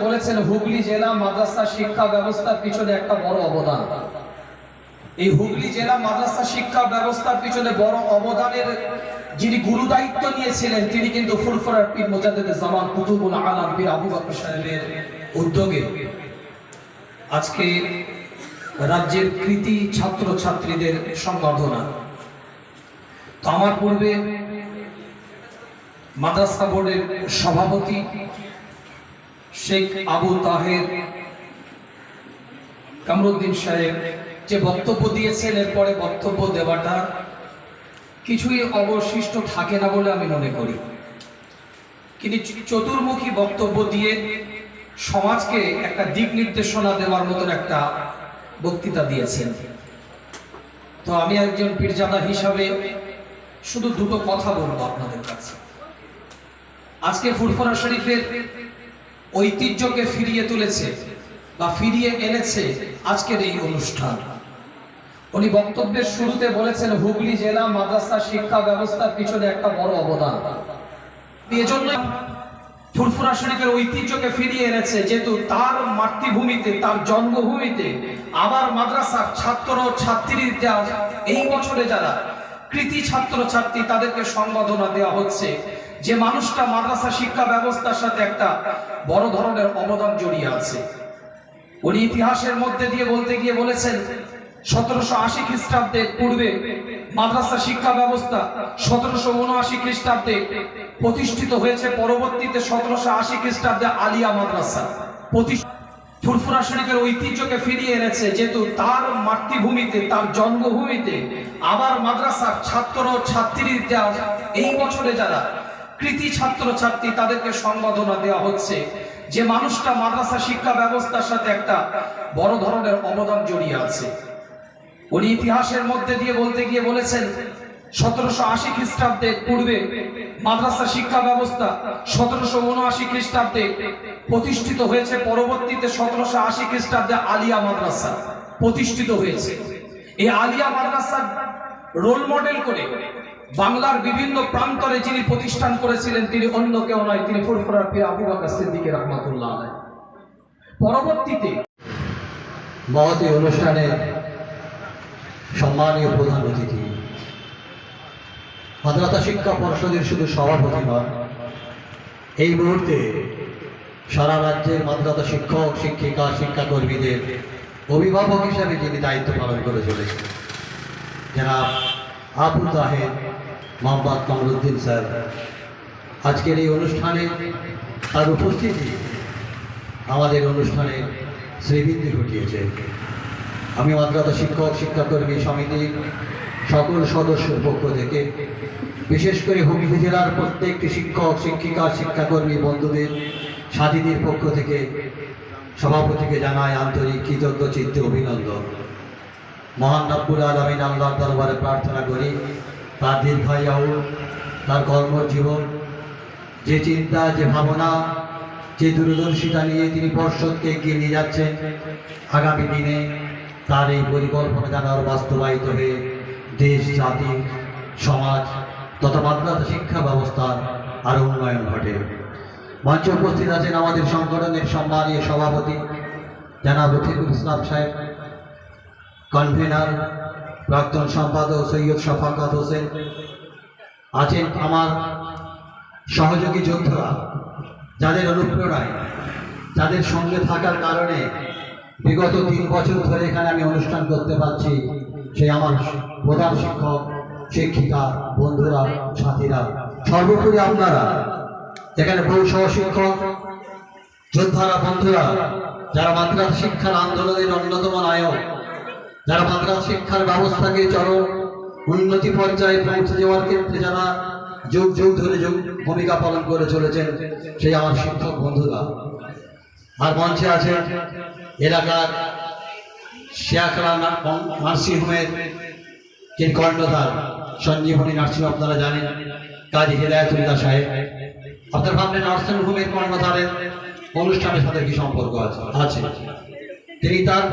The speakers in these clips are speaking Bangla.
বলেছেন হুগলি জেলা মাদ্রাসা শিক্ষা ব্যবস্থার পিছনে একটা বড় অবদান। এই হুগলি জেলা মাদ্রাসা শিক্ষা ব্যবস্থার পিছনে বড় অবদানের যিনি গুরু দায়িত্ব নিয়েছিলেন তিনি কিন্তু ফুরফুরার পীর মুজাদ্দিদ জামান কুতুবুল আলম পীর আবু বকর সাহেবের উদ্যোগে আজকে রাজ্যের কৃতি ছাত্র ছাত্রীদের সংবর্ধনা। তো আমার পূর্বে মাদ্রাসা বোর্ডের সভাপতি শেখ আবু তাহের কামরুদ্দিন সাহেব যে বক্তব্য দিয়েছেন, এরপরে বক্তব্য দেওয়াটা কিছুই অবশিষ্ট থাকে না বলে আমি মনে করি। কিন্তু চতুর্মুখী বক্তব্য দিয়ে সমাজকে একটা দিক নির্দেশনা দেওয়ার মতন একটা বক্তৃতা দিয়েছেন। তো আমি একজন পীরজাদা হিসাবে শুধু দুটো কথা বলবো আপনাদের কাছে। আজকে ফুরফুরা শরীফের ঐতিহ্যকে ফিরিয়ে তুলেছে বা ফিরিয়ে এনেছে আজকের এই অনুষ্ঠান। উনি বক্তব্যের শুরুতে বলেছেন হুগলি জেলা মাদ্রাসা শিক্ষা ব্যবস্থার পিছনে একটা বড় অবদান। এজন্য ফুরফুরা শরীফের ঐতিহ্যকে ফিরিয়ে এনেছে, যেহেতু তার মাতৃভূমিতে, তার জন্মভূমিতে আবার মাদ্রাসার ছাত্র ছাত্রীরা এই বছরে যারা কৃতি ছাত্র ছাত্রী তাদেরকে সম্বোধনা দেওয়া হচ্ছে, যে মানুষটা মাদ্রাসা শিক্ষা ব্যবস্থার সাথে একটা বড় ধরনের অবদান জড়িয়ে আছে। উনি ইতিহাসের মধ্যে দিয়ে বলতে গিয়ে বলেছেন 1780 খ্রিস্টাব্দের পূর্বে মাদ্রাসা শিক্ষা ব্যবস্থা 1779 খ্রিস্টাব্দে প্রতিষ্ঠিত হয়েছে। পরবর্তীতে 1780 খ্রিস্টাব্দে আলিয়া মাদ্রাসা ফুরফুরা শরীফের ঐতিহ্যকে ফিরিয়ে এনেছে, যেহেতু তার মাতৃভূমিতে, তার জন্মভূমিতে আবার মাদ্রাসার ছাত্র ছাত্রীরা এই বছরে যারা কৃতি ছাত্র ছাত্রী তাদেরকে সম্বোধনা দেওয়া হচ্ছে, যে মানুষটা মাদ্রাসা শিক্ষা ব্যবস্থার সাথে একটা বড় ধরনের অবদান জড়িয়ে আছে। উনি ইতিহাসের মধ্যে দিয়ে বলতে গিয়ে বলেছেন 1780 খ্রিস্টাব্দের পূর্বে মাদ্রাসা শিক্ষা ব্যবস্থা 1779 খ্রিস্টাব্দে প্রতিষ্ঠিত হয়েছে। পরবর্তীতে 1780 খ্রিস্টাব্দে আলিয়া মাদ্রাসা প্রতিষ্ঠিত হয়েছে। এই আলিয়া মাদ্রাসার রোল মডেল করে বাংলার বিভিন্ন প্রান্তরে যিনি প্রতিষ্ঠান করেছিলেন তিনি অন্য কেউ নয়, তিনি ফুরফুরার পীর আবু বকর সিদ্দিক রাহমাতুল্লাহ আলাইহি। পরবর্তীতে মহতী অনুষ্ঠানে সম্মানীয় প্রধান অতিথি মাদ্রাসা শিক্ষা পর্ষদের শুধু সভাপতি নয়, এই মুহূর্তে সারা রাজ্যের মাদ্রাসা শিক্ষক শিক্ষিকা শিক্ষাকর্মীদের অভিভাবক হিসাবে যিনি দায়িত্ব পালন করে চলেছেন, যারা আবু তাহের মোহাম্মদ কামরুদ্দিন স্যার, আজকের এই অনুষ্ঠানে তার উপস্থিতি আমাদের অনুষ্ঠানে শ্রীবৃদ্ধি ঘটিয়েছে। আমি মাদ্রাসা শিক্ষক শিক্ষাকর্মী সমিতির সকল সদস্যের পক্ষ থেকে, বিশেষ করে হুগলি জেলার প্রত্যেকটি শিক্ষক শিক্ষিকা শিক্ষাকর্মী বন্ধুদের সাথীদের পক্ষ থেকে সভাপতিকে জানাই আন্তরিক কৃতজ্ঞ চিত্তে অভিনন্দন। মহান রব্বুল আলামিন আল্লাহর দরবারে প্রার্থনা করি তার দীর্ঘায়ু, তার কর্মজীবন, যে চিন্তা, যে ভাবনা, যে দূরদর্শিতা নিয়ে তিনি পর্ষদকে এগিয়ে নিয়ে যাচ্ছেন, আগামী দিনে তার এই পরিকল্পনা যেন আরও বাস্তবায়িত হয়ে দেশ, জাতি, সমাজ তথা মাদ্রাসা শিক্ষা ব্যবস্থার আরও উন্নয়ন ঘটে। মঞ্চে উপস্থিত আছেন আমাদের সংগঠনের সম্মানীয় সভাপতি জনাব রফিকুল ইসলাম সাহেব, কনভেনার প্রাক্তন সম্পাদক সৈয়দ শফাকত হোসেন, আছেন আমার সহযোগী যোদ্ধারা, যাদের অনুপ্রেরণায়, যাদের সঙ্গে থাকার কারণে বিগত 3 বছর ধরে এখানে আমি অনুষ্ঠান করতে পারছি, সেই আমার প্রধান শিক্ষক শিক্ষিকা বন্ধুরা সাথীরা, সর্বোপরি আপনারা এখানে বহু সহশিক্ষক যোদ্ধারা বন্ধুরা, যারা মাদ্রাসা শিক্ষার আন্দোলনের অন্যতম নায়ক, যারা মাদ্রাসা শিক্ষার ব্যবস্থাকে চরম উন্নতি পর্যায়ে পৌঁছে যাওয়ার ক্ষেত্রে যারা যুগ যুগ ধরে ভূমিকা পালন করে চলেছেন, সেই আমার শিক্ষক বন্ধুরা। আর মঞ্চে আছে এলাকার শেয়াখলা নার্সিংহোমের যিনি কর্ণধার সঞ্জীবনী নার্সিংহোম, আপনারা জানেন কাজী হেদায়েতুল্লাহ সাহেব। আপনার ভাবলেন নার্সিংহোমের কর্ণধারের অনুষ্ঠানের সাথে কি সম্পর্ক আছে? তিনি তার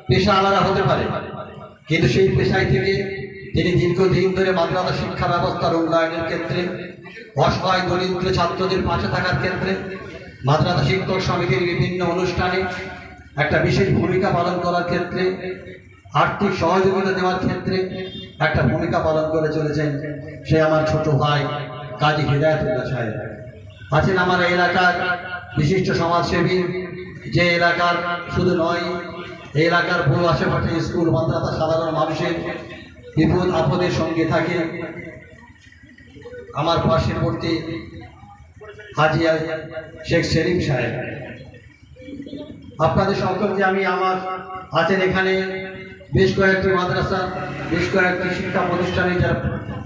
পেশা আলাদা হতে পারে, কিন্তু সেই পেশায় থেকে তিনি দীর্ঘদিন ধরে মাদ্রাসা শিক্ষা ব্যবস্থার উন্নয়নের ক্ষেত্রে, অসহায় দরিদ্র ছাত্রদের পাশে থাকার ক্ষেত্রে মাদ্রাসা শিক্ষক সমিতির বিভিন্ন অনুষ্ঠানে একটা বিশেষ ভূমিকা পালন করার ক্ষেত্রে, আর্থিক সহযোগিতা দেওয়ার ক্ষেত্রে একটা ভূমিকা পালন করে চলেছেন সে আমার ছোট ভাই কাজী হিদায়াতুল্লাহ সাহেব। আছেন আমার এলাকার বিশিষ্ট সমাজসেবী, যে এলাকার শুধু নয়, এই এলাকার পুরো আশেপাশে স্কুল মাদ্রাসা সাধারণ মানুষের বিপদ আপদের সঙ্গে থাকে। আমার পার্শ্ববর্তী হাজী শেখ সেলিম সাহেব। আপনাদের সকলকে আমি আমার আছেন এখানে বেশ কয়েকটি মাদ্রাসা, বেশ কয়েকটি শিক্ষা প্রতিষ্ঠানে যারা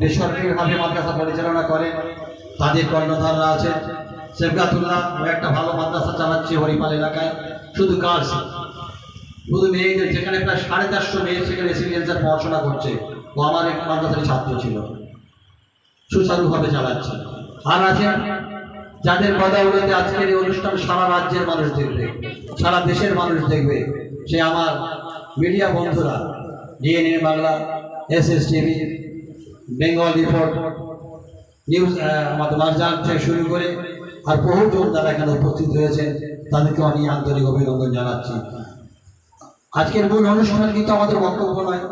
বেসরকারিভাবে মাদ্রাসা পরিচালনা করে তাদের কর্ণধাররা আছেন। সেফগাতুল্লাহ একটা ভালো মাদ্রাসা চালাচ্ছে হরিপাল এলাকায়, শুধু গার্লস, শুধু মেয়েদের, যেখানে প্রায় 450 মেয়ে সেখানে রেসিডেন্সিয়াল পড়াশোনা করছে। ও আমার এক মাদ্রাসার ছাত্র ছিল, সুচারুভাবে চালাচ্ছে। আর আছেন যাদের বদৌলতে আজকের এই অনুষ্ঠান সারা রাজ্যের মানুষ দেখবে, সারা দেশের মানুষ দেখবে, সে আমার মিডিয়া বন্ধুরা, DNA Bangla, SSTV, Bengal report, news, আমাদের মার্জান থেকে শুরু করে আর বহুজন যারা এখানে উপস্থিত হয়েছেন তাদেরকে আমি আন্তরিক অভিনন্দন জানাচ্ছি। আজকের মূল অনুষ্ঠান কিন্তু আমাদের বক্তব্য নয়,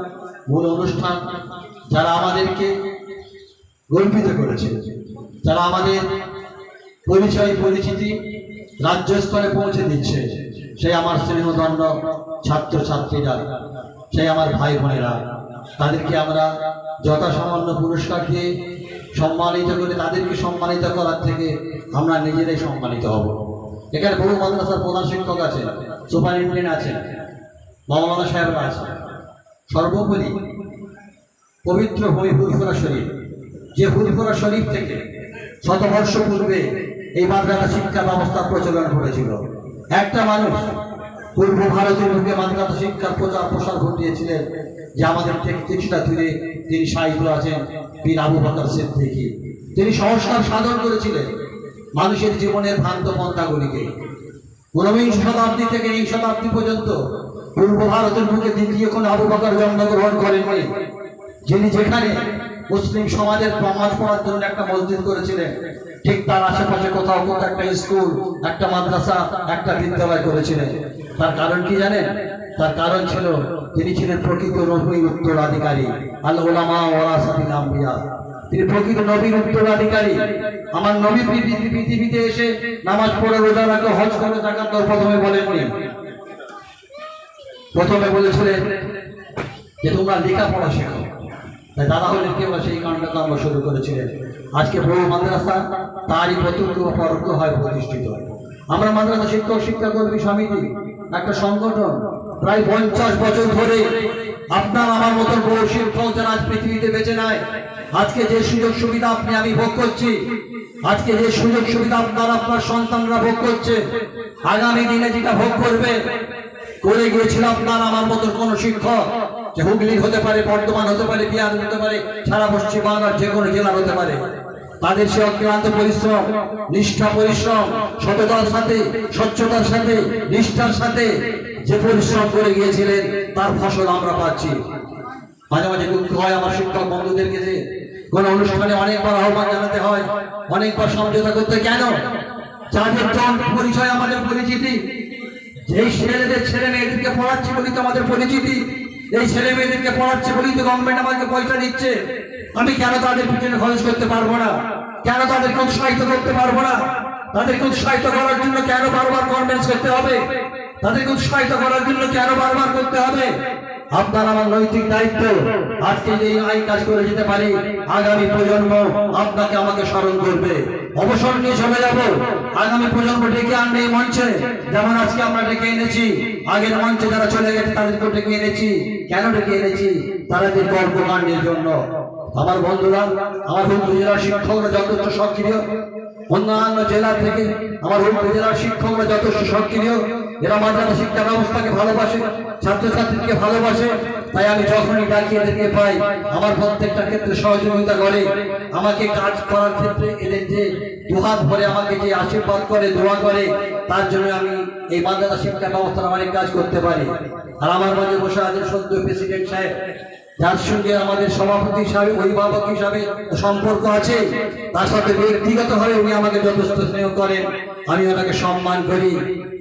মূল অনুষ্ঠান যারা আমাদেরকে গর্বিত করেছে, যারা আমাদের পরিচয় পরিচিতি রাজ্য স্তরে পৌঁছে দিচ্ছে, সেই আমার স্নেহদণ্ড ছাত্র ছাত্রীরা, সেই আমার ভাই বোনেরা, তাদেরকে আমরা যথাসামান্য পুরস্কার দিয়ে সম্মানিত করে, তাদেরকে সম্মানিত করার থেকে আমরা নিজেরাই সম্মানিত হব। এখানে বহু মাদ্রাসার প্রধান শিক্ষক আছেন, সুপারিনটেন্ডেন্ট আছেন, মাওলানা সাহেবরা আছেন। সর্বোপরি পবিত্র ভূমি ফুরফুরা শরীফ, যে ফুরফুরা শরীফ থেকে শতবর্ষ পূর্বে এই মাদ্রাসা শিক্ষা ব্যবস্থা প্রচলন করেছিল। একটা মানুষ পূর্ব ভারতের বুকে মাদ্রাসা শিক্ষার প্রচার প্রসার ঘটিয়েছিলেন, যে আমাদের থেকে কিছুটা দূরে তিনি সাহিত্য আছেন, পীর আবু বকর সিদ্দিকী। তিনি সংস্কার সাধন করেছিলেন মানুষের জীবনের ভ্রান্ত পন্থাগুলিকে। 19 শতাব্দী থেকে এই শতাব্দী পর্যন্ত পূর্ব ভারতের বুকে দ্বিতীয় কোন আবু বকর জন্মগ্রহণ করেননি, যিনি যেখানে মুসলিম সমাজের নামাজ পড়ার জন্য একটা মসজিদ করেছিলেন, ঠিক তার আশেপাশে কোথাও কোথাও একটা স্কুল, একটা মাদ্রাসা, একটা বিদ্যালয় করেছিলেন। তার কারণ কি জানেন? তার কারণ ছিল তিনি ছিলেন প্রকৃত নবীর উত্তরাধিকারী। আল উলামা ওয়ারাসাতুল আম্বিয়া, তিনি প্রকৃত নবীর উত্তরাধিকারী। আমার নবী পৃথিবীতে এসে নামাজ পড়ে, রোজা রাখো, হজ করে, যাকাত দাও প্রথমে বলেননি। প্রথমে বলেছিলেন যে তোমরা লেখাপড়া শেখো। তাই দাদা হলেন কেবল সেই কাণ্ডটা আমরা শুরু করেছিলেন। আজকে বহু মাদ্রাসা তারই প্রত্যক্ষ বা পরোক্ষ হয় প্রতিষ্ঠিত। আমরা মাদ্রাসা শিক্ষক শিক্ষাকর্মী সমিতি একটা সংগঠন, প্রায় 50 বছর ধরে আপনার আমার মতন বহু শিক্ষক যারা আজ পৃথিবীতে বেঁচে নাই, আজকে যে সুযোগ সুবিধা আপনি আমি ভোগ করছি, আজকে যে সুযোগ সুবিধা আপনার সন্তানরা ভোগ করছে, আগামী দিনে যেটা ভোগ করবে, করে গিয়েছিল আপনার আমার মতন কোন শিক্ষক, যে হুগলি হতে পারে, বর্ধমান হতে পারে, বিহার হতে পারে, সারা পশ্চিম বাংলার যে কোনো জেলার হতে পারে। তাদের সে অক্লান্ত পরিশ্রম, নিষ্ঠা পরিশ্রম, সততার সাথে, স্বচ্ছতার সাথে, নিষ্ঠার সাথে যে পরিশ্রম করে গিয়েছিলেন, তার ফসল আমরা পাচ্ছি। মাঝে মাঝে দুঃখ হয় আমার শিক্ষক বন্ধুদেরকে, যে কোন অনুষ্ঠানে অনেকবার আহ্বান জানাতে হয়, অনেকবার সমঝোতা করতে। কেন? যাদের পরিচয় আমাদের পরিচিতি, এই ছেলে মেয়েদেরকে পড়াচ্ছি বলি তো আমাদের পরিচিতি, এই ছেলে মেয়েদেরকে পড়াচ্ছি বলি তো গভর্নমেন্ট আমাকে পয়সা দিচ্ছে। আমি কেন তাদের পিছনে খরচ করতে পারবো না? কেন তাদেরকে উৎসাহিত করতে পারবো না? তাদেরকে উৎসাহিত করার জন্য কেন বারবার কনভিন্স করতে হবে? তাদেরকে উৎসাহিত করার জন্য কেন বারবার করতে হবে? আপনার আমার নৈতিক দায়িত্ব, আজকে যে এই কাজ করে যেতে পারি, আগামী প্রজন্ম আপনাকে আমাকে স্মরণ করবে। অবসর নিয়ে চলে যাব, আগামী প্রজন্ম ডেকে আনবে এই মঞ্চে, যেমন আজকে আমরা ডেকে এনেছি। আগের মঞ্চে যারা চলে গেছে তাদেরকে ডেকে এনেছি। কেন ডেকে এনেছি? তারা যে কর্মকাণ্ডের জন্য। আমার বন্ধুরা, আমার হুগলি জেলার শিক্ষকরা যথেষ্ট সক্রিয়, অন্যান্য জেলা থেকে আমার হুগলি জেলার শিক্ষকরা যথেষ্ট সক্রিয়। এরা মাদ্রাসা শিক্ষা ব্যবস্থাকে ভালোবাসে, ছাত্রছাত্রীকে ভালোবাসে। তাই আমি যখনই ডাকি এদেরকে পাই, আমার প্রত্যেকটা ক্ষেত্রে সহযোগিতা করে। আমাকে কাজ করার ক্ষেত্রে এদের যে দুহাত ভরে আমাকে যে আশীর্বাদ করে, দোয়া করে, তার জন্য আমি এই মাদ্রাসা শিক্ষা ব্যবস্থার অনেক কাজ করতে পারি। আর আমার মাঝে বসে আছেন সদ্য প্রেসিডেন্ট সাহেব, যার সঙ্গে আমাদের সভাপতি হিসাবে অভিভাবক হিসাবে সম্পর্ক আছে, তার সাথে ব্যক্তিগতভাবে উনি আমাকে যথেষ্ট স্নেহ করেন, আমি ওনাকে সম্মান করি।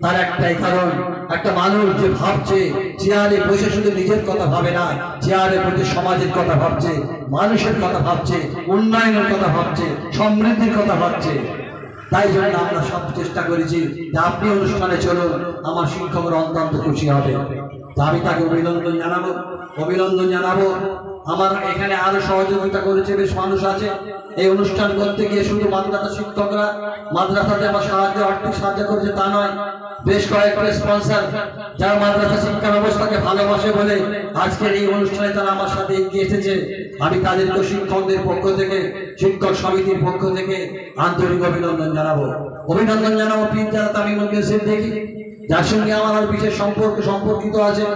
তার একটাই কারণ, একটা মানুষ যে ভাবছে চেয়ারে বসে শুধু নিজের কথা ভাবে না, চেয়ারে বসে সমাজের কথা ভাবছে, মানুষের কথা ভাবছে, উন্নয়নের কথা ভাবছে, সমৃদ্ধির কথা ভাবছে। তাই জন্য আমরা সব চেষ্টা করেছি যে আপনি অনুষ্ঠানে চলুন, আমার শিক্ষকরা অত্যন্ত খুশি হবে। তা আমি তাকে অভিনন্দন জানাবো। আমার এখানে আরো সহযোগিতা করেছে বেশ মানুষ আছে। এই অনুষ্ঠান করতে গিয়ে শুধু মাদ্রাসা শিক্ষকরা মাদ্রাসাতে আমার আর্থিক সাহায্য করেছে তা নয়, বেশ কয়েকটা স্পন্সর যারা মাদ্রাসা শিক্ষা ব্যবস্থাকে ভালোবাসে বলে আজকের এই অনুষ্ঠানে তারা আমার সাথে এগিয়ে এসেছে। আমি তাদেরকে শিক্ষকদের পক্ষ থেকে, শিক্ষক সমিতির পক্ষ থেকে আন্তরিক অভিনন্দন জানাবো। পীর যারা তামিমুল সিদ্দিকী, যার সঙ্গে আমার আর বিশেষ সম্পর্কিত আছে।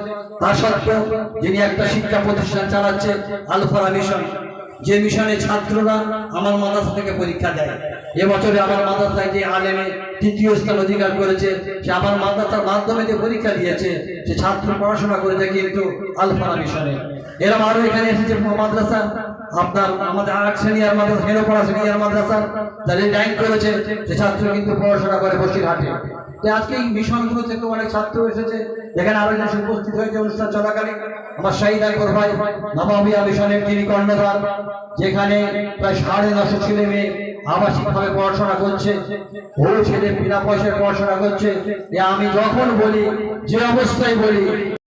তা সত্ত্বেও যিনি একটা শিক্ষা প্রতিষ্ঠান চালাচ্ছে, আলফারা মিশন, যে মিশনে ছাত্ররা আমার মাদ্রাসা থেকে পরীক্ষা দেয়। এবছরে আমার মাদ্রাসায় যে আলেমে তৃতীয় স্থান অধিকার করেছে, সে আমার মাদ্রাসার মাধ্যমে যে পরীক্ষা দিয়েছে, সে ছাত্র পড়াশোনা করেছে কিন্তু আলফারা মিশনে। এরকম আরো এখানে এসেছে মাদ্রাসা, আপনার আমাদের আরেক সিনিয়র মাদ্রাসা, হেরোপাড়া সিনিয়র মাদ্রাসা, যারা র্যাঙ্ক করেছে, সে ছাত্র কিন্তু পড়াশোনা করে বসিরহাটে। তো আজকে এই মিশনগুলো থেকে অনেক ছাত্র এসেছে, যেখানে আরো এসে উপস্থিত হয়েছে অনুষ্ঠান চলাকালীন। আমার শাহিদ আকবর ভাই নবমিয়া মিশনের যিনি কর্ণধার, যেখানে প্রায় 950 ছেলে মেয়ে আবাসিকভাবে পড়াশোনা করছে, ও ছেলে বিনা পয়সায় পড়াশোনা করছে। আমি যখন বলি, যে অবস্থায় বলি,